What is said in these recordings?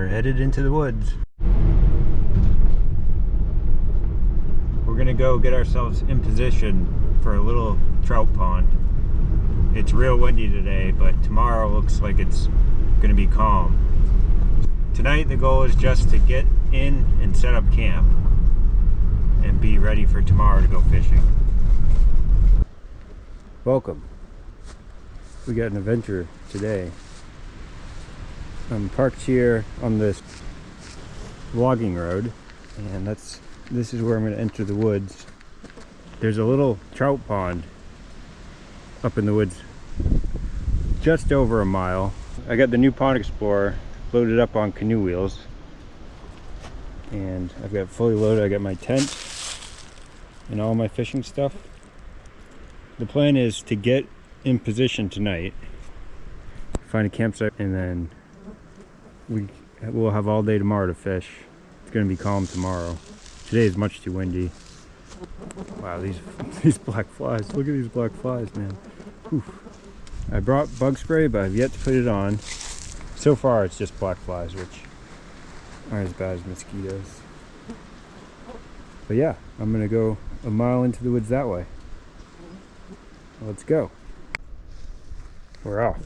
We're headed into the woods. We're gonna go get ourselves in position for a little trout pond. It's real windy today, but tomorrow looks like it's gonna be calm. Tonight the goal is just to get in and set up camp and be ready for tomorrow to go fishing. Welcome. We got an adventure today. I'm parked here on this logging road, and this is where I'm going to enter the woods. There's a little trout pond up in the woods, just over a mile. I got the new Pond Explorer loaded up on canoe wheels, and I've got fully loaded. I got my tent and all my fishing stuff. The plan is to get in position tonight, find a campsite, and then we'll have all day tomorrow to fish. It's going to be calm tomorrow. Today is much too windy. Wow, these black flies. Look at these black flies, man. Whew. I brought bug spray, but I've yet to put it on. So far, it's just black flies, which aren't as bad as mosquitoes. But yeah, I'm going to go a mile into the woods that way. Let's go. We're off.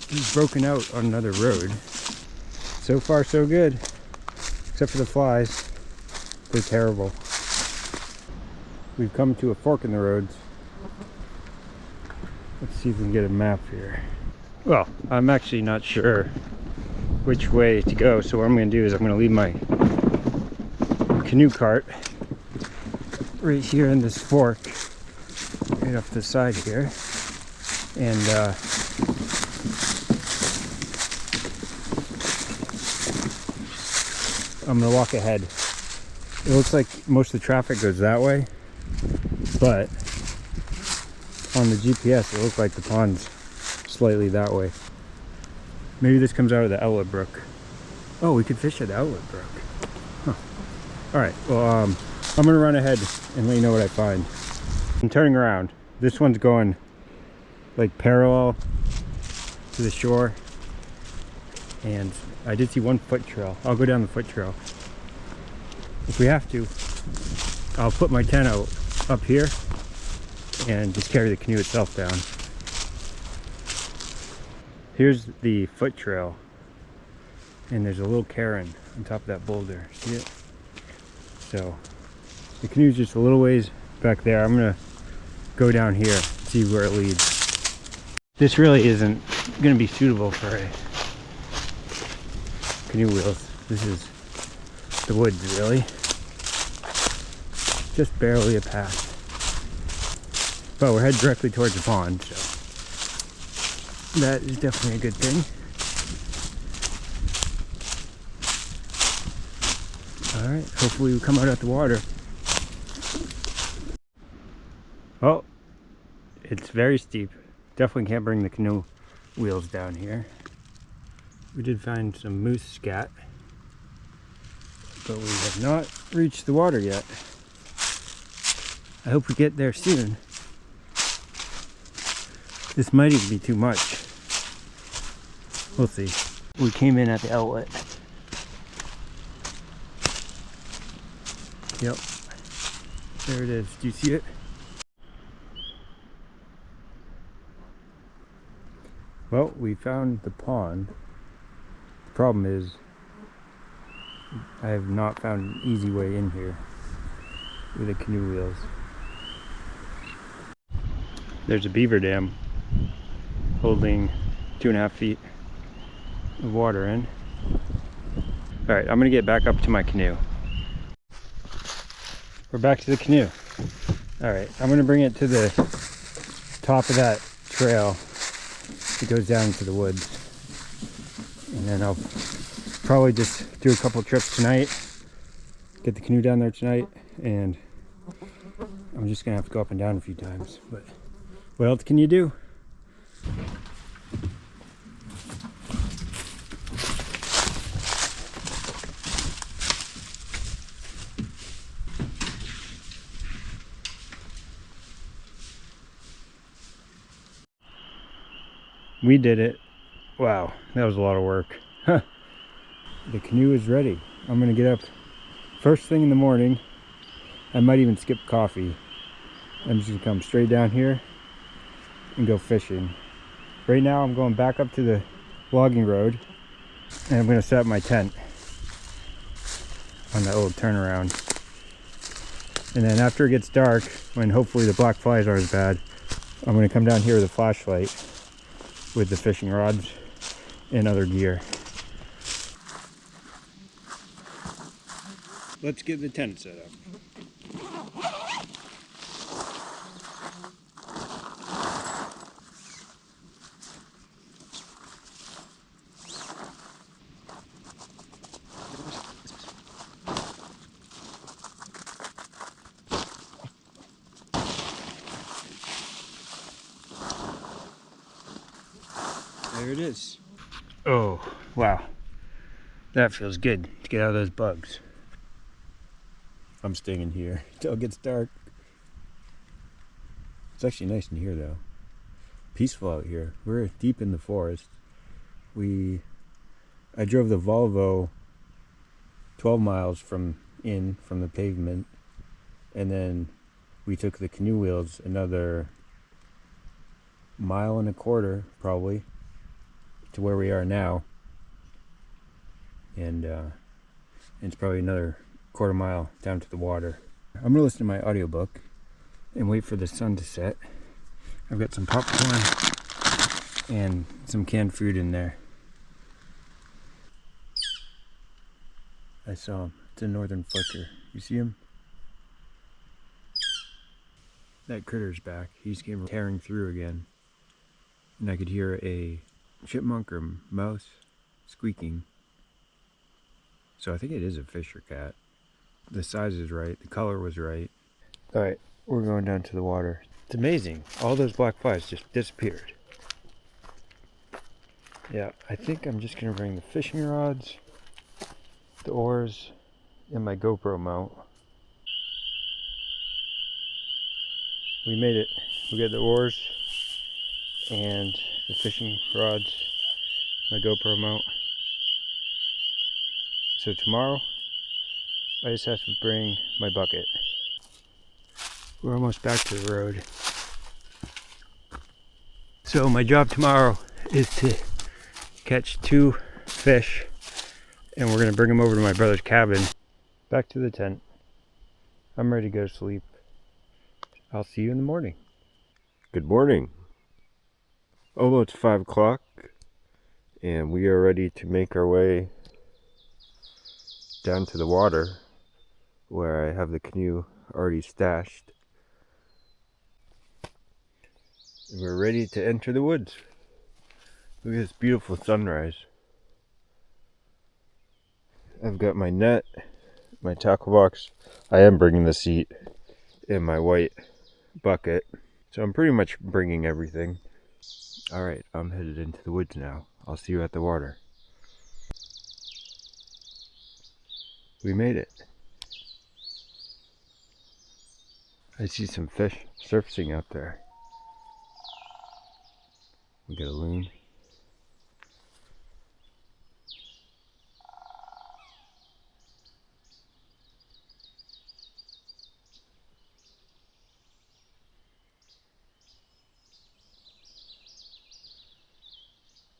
He's broken out on another road. So far so good, except for the flies. They're terrible. We've come to a fork in the roads. Let's see if we can get a map here. Well, I'm actually not sure which way to go, so what I'm going to do is I'm going to leave my canoe cart right here in this fork, right off the side here, and I'm gonna walk ahead. It looks like most of the traffic goes that way, but on the GPS it looks like the pond's slightly that way. Maybe this comes out of the outlet brook. Oh, we could fish at the outlet brook. Huh. Alright, well I'm gonna run ahead and let you know what I find. I'm turning around. This one's going like parallel to the shore, and I did see one foot trail. I'll go down the foot trail. If we have to, I'll put my tent out up here and just carry the canoe itself down. Here's the foot trail, and there's a little cairn on top of that boulder. See it? So the canoe's just a little ways back there. I'm gonna go down here, see where it leads. This really isn't gonna be suitable for a canoe wheels. This is the woods, really. Just barely a path. But we're headed directly towards the pond, so that is definitely a good thing. Alright, hopefully we come out at the water. Oh, it's very steep. Definitely can't bring the canoe wheels down here. We did find some moose scat, but we have not reached the water yet. I hope we get there soon. This might even be too much. We'll see. We came in at the outlet. Yep. There it is. Do you see it? Well, we found the pond. The problem is I have not found an easy way in here with the canoe wheels. There's a beaver dam holding 2.5 feet of water in. Alright, I'm gonna get back up to my canoe. We're back to the canoe. Alright, I'm gonna bring it to the top of that trail that goes down into the woods. And then I'll probably just do a couple trips tonight get the canoe down there tonight, and I'm just gonna have to go up and down a few times. But what else can you do? We did it. Wow, that was a lot of work. Huh. The canoe is ready. I'm gonna get up first thing in the morning. I might even skip coffee. I'm just gonna come straight down here and go fishing. Right now I'm going back up to the logging road, and I'm gonna set up my tent on that old turnaround. And then after it gets dark, when hopefully the black flies aren't as bad, I'm gonna come down here with a flashlight with the fishing rods and other gear. Let's get the tent set up. There it is. Oh, wow. That feels good to get out of those bugs. I'm staying in here until it gets dark. It's actually nice in here though. Peaceful out here. We're deep in the forest. I drove the Volvo 12 miles from the pavement, and then we took the canoe wheels another mile and a quarter probably to where we are now, and it's probably another quarter mile down to the water. I'm gonna listen to my audiobook and wait for the sun to set. I've got some popcorn and some canned food in there. I saw him. It's a northern flicker. You see him? That critter's back. He's came tearing through again. And I could hear a chipmunk or mouse squeaking. So I think it is a fish or cat. The size is right. The color was right. Alright, we're going down to the water. It's amazing. All those black flies just disappeared. Yeah, I think I'm just going to bring the fishing rods, the oars, and my GoPro mount. We made it. We got the oars and the fishing rods, my GoPro mount. So tomorrow, I just have to bring my bucket. We're almost back to the road. So my job tomorrow is to catch 2 fish, and we're gonna bring them over to my brother's cabin. Back to the tent. I'm ready to go to sleep. I'll see you in the morning. Good morning. Although it's 5 o'clock and we are ready to make our way down to the water where I have the canoe already stashed. And we're ready to enter the woods. Look at this beautiful sunrise. I've got my net, my tackle box. I am bringing the seat and my white bucket. So I'm pretty much bringing everything. Alright, I'm headed into the woods now. I'll see you at the water. We made it. I see some fish surfacing out there. We got a loon.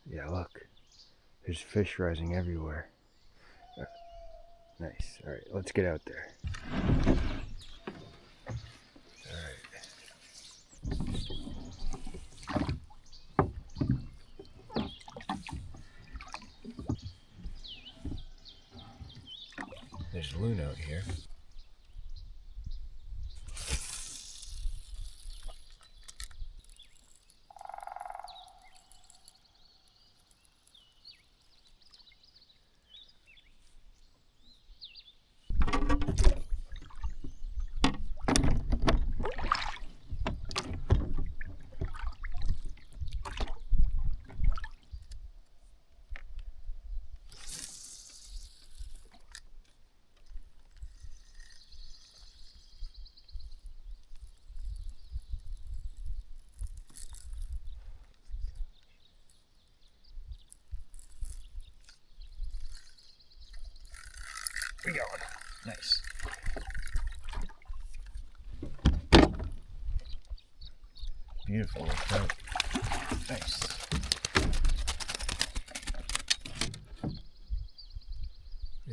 Yeah, look. There's fish rising everywhere. Nice. Alright, let's get out there. There's a loon out here. We got one. Nice. Beautiful. Trout. Nice. Look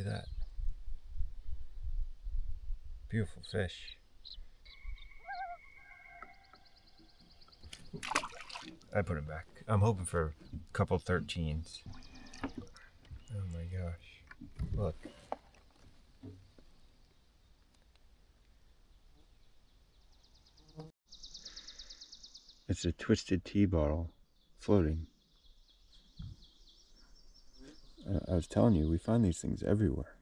at that. Beautiful fish. I put him back. I'm hoping for a couple 13s. Oh my gosh. Look. It's a twisted tea bottle floating. I was telling you, we find these things everywhere.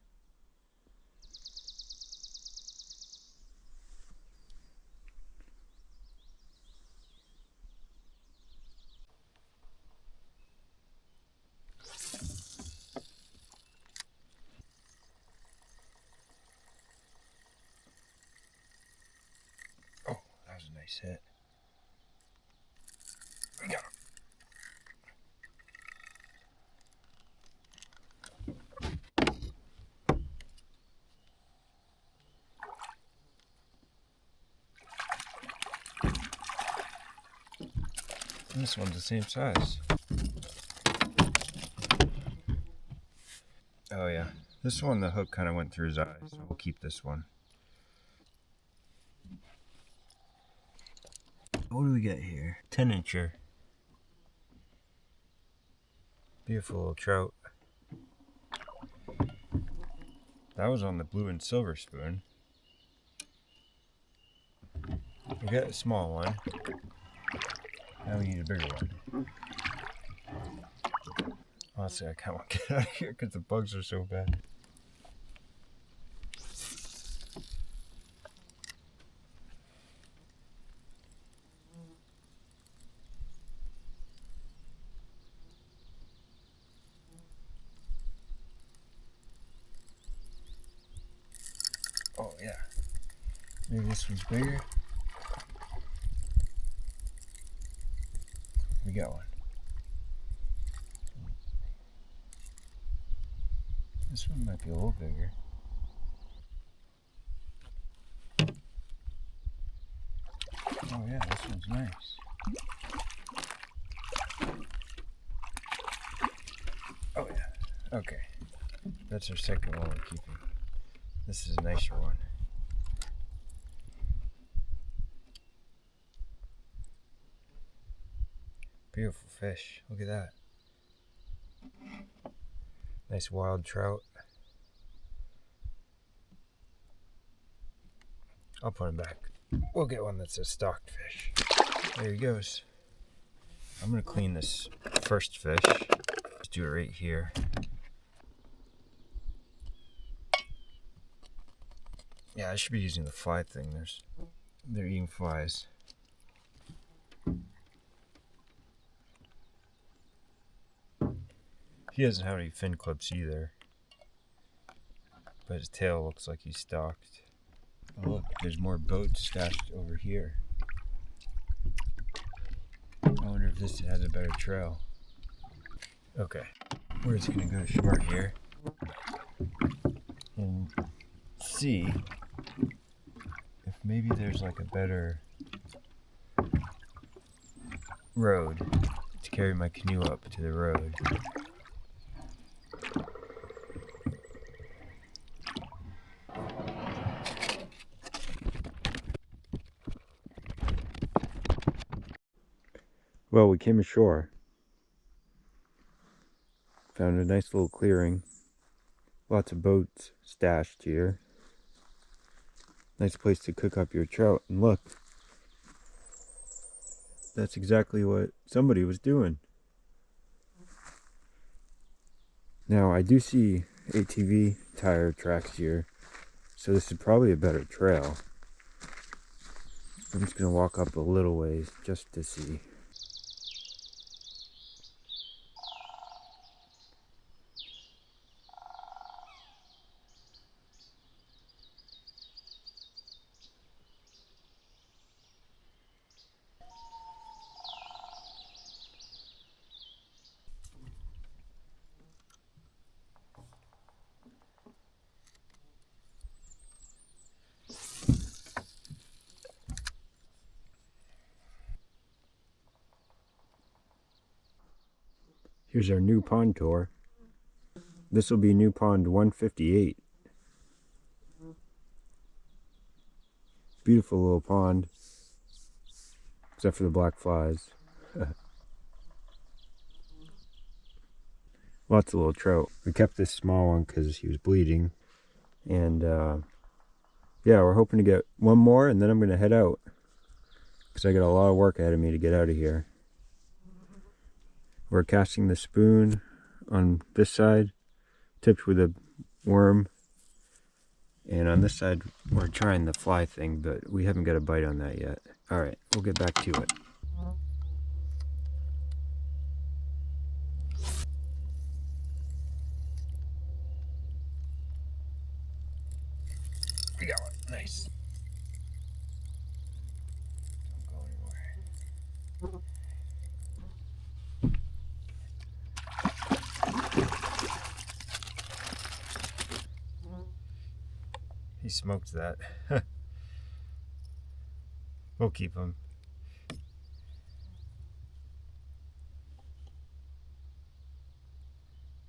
Oh, that was a nice hit. We got him. And this one's the same size. Oh yeah. This one, the hook kind of went through his eye, so we'll keep this one. What do we get here? 10-incher. Beautiful little trout. That was on the blue and silver spoon. We got a small one. Now we need a bigger one. Honestly, I kind of want to get out of here because the bugs are so bad. Oh yeah. Maybe this one's bigger. We got one. This one might be a little bigger. Oh yeah, this one's nice. Oh yeah. Okay. That's our second one we're keeping. This is a nicer one. Beautiful fish. Look at that. Nice wild trout. I'll put him back. We'll get one that's a stocked fish. There he goes. I'm gonna clean this first fish. Just do it right here. Yeah, I should be using the fly thing. They're eating flies. He doesn't have any fin clips either, but his tail looks like he's stocked. Oh look, there's more boats stashed over here. I wonder if this has a better trail. Okay, we're just gonna go to shore here and see if maybe there's like a better road to carry my canoe up to the road. Well, we came ashore, found a nice little clearing, lots of boats stashed here. Nice place to cook up your trout, and look, that's exactly what somebody was doing. Now I do see ATV tire tracks here, so this is probably a better trail. I'm just gonna walk up a little ways just to see. Here's our new pond tour. This will be new pond 158. Beautiful little pond, except for the black flies. Lots of little trout. We kept this small one because he was bleeding. And yeah, we're hoping to get one more and then I'm going to head out. Because I got a lot of work ahead of me to get out of here. We're casting the spoon on this side, tipped with a worm. And on this side, we're trying the fly thing, but we haven't got a bite on that yet. Alright, we'll get back to it. We got one. Nice. Don't go anywhere. He smoked that. We'll keep him.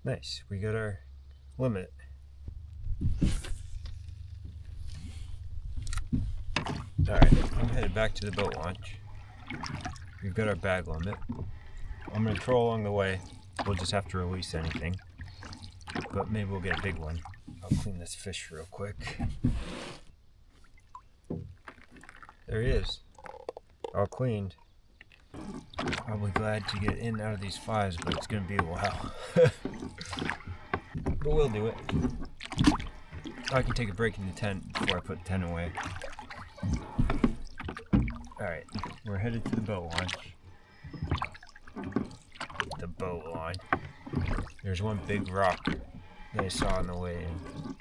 Nice. We got our limit. Alright, I'm headed back to the boat launch. We've got our bag limit. I'm going to troll along the way. We'll just have to release anything. But maybe we'll get a big one. I'll clean this fish real quick. There he is. All cleaned. Probably glad to get in and out of these flies, but it's going to be a while. But we'll do it. I can take a break in the tent before I put the tent away. Alright, we're headed to the boat launch. The boat launch. There's one big rock that I saw on the way in.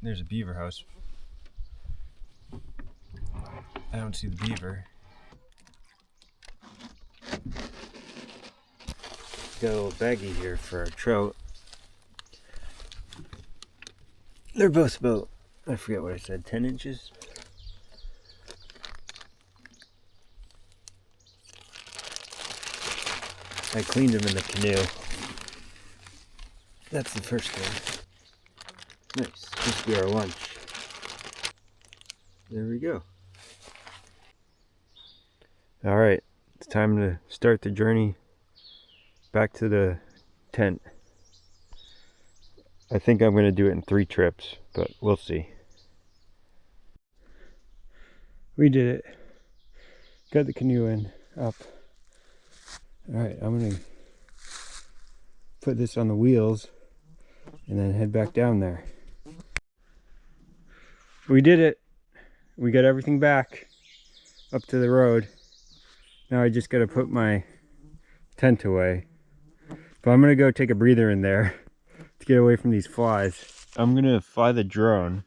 There's a beaver house. I don't see the beaver. Got a little baggie here for our trout. They're both about, I forget what I said, 10 inches? I cleaned them in the canoe. That's the first thing. Nice. This will be our lunch. There we go. Alright, it's time to start the journey back to the tent. I think I'm going to do it in 3 trips, but we'll see. We did it. Got the canoe in, up. Alright, I'm going to put this on the wheels and then head back down there. We did it. We got everything back up to the road. Now I just got to put my tent away. But I'm going to go take a breather in there to get away from these flies. I'm going to fly the drone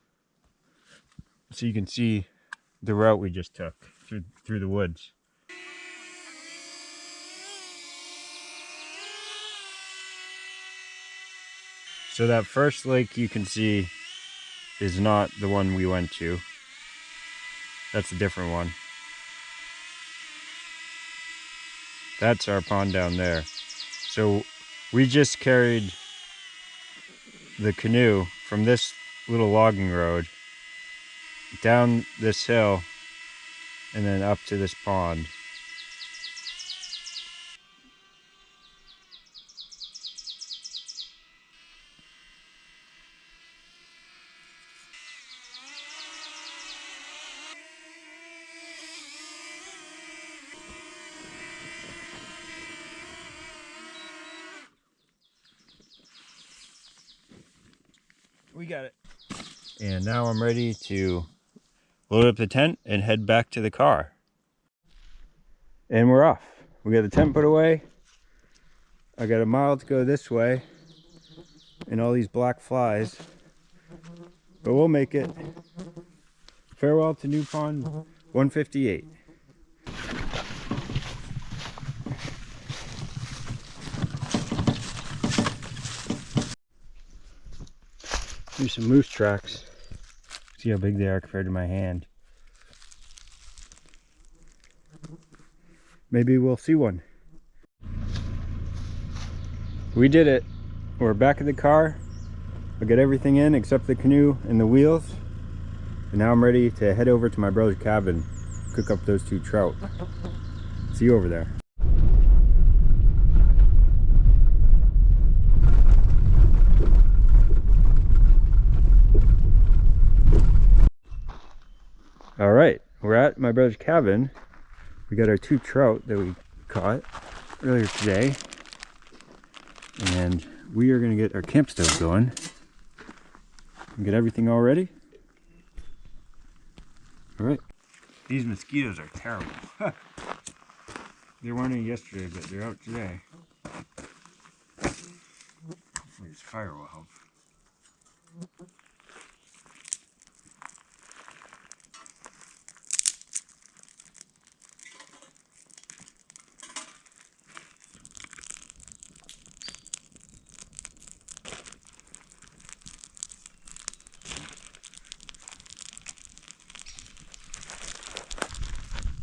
so you can see the route we just took through the woods. So that first lake you can see is not the one we went to. That's a different one. That's our pond down there. So we just carried the canoe from this little logging road down this hill and then up to this pond. We got it. And now I'm ready to load up the tent and head back to the car. And we're off. We got the tent put away. I got a mile to go this way and all these black flies, but we'll make it. Farewell to New Pond 158. Here's some moose tracks. See how big they are compared to my hand. Maybe we'll see one. We did it. We're back in the car. I got everything in except the canoe and the wheels. And now I'm ready to head over to my brother's cabin, cook up those 2 trout. See you over there. All right, we're at my brother's cabin. We got our 2 trout that we caught earlier today. And we are gonna get our camp stove going and get everything all ready. All right. These mosquitoes are terrible. There weren't any yesterday, but they're out today. Hopefully this fire will help.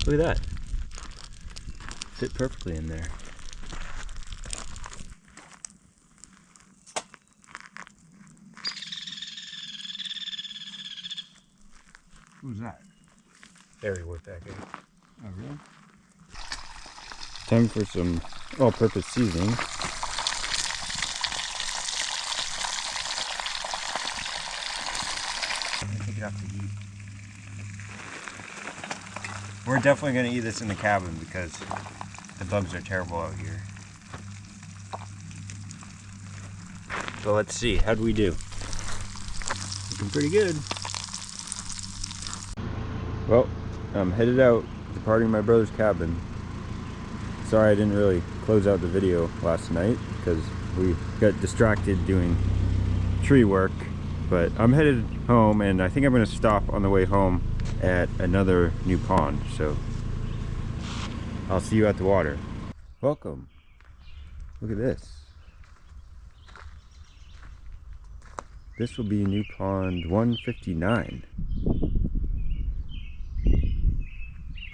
Look at that. Fit perfectly in there. Who's that? Harry went back in. Oh, really? Time for some all-purpose seasoning. Take it off the heat. We're definitely going to eat this in the cabin because the bugs are terrible out here. So let's see, how'd we do? Looking pretty good. Well, I'm headed out, departing my brother's cabin. Sorry I didn't really close out the video last night because we got distracted doing tree work. But I'm headed home, and I think I'm going to stop on the way home at another new pond. So I'll see you at the water. Welcome. Look at this. This will be new pond 159.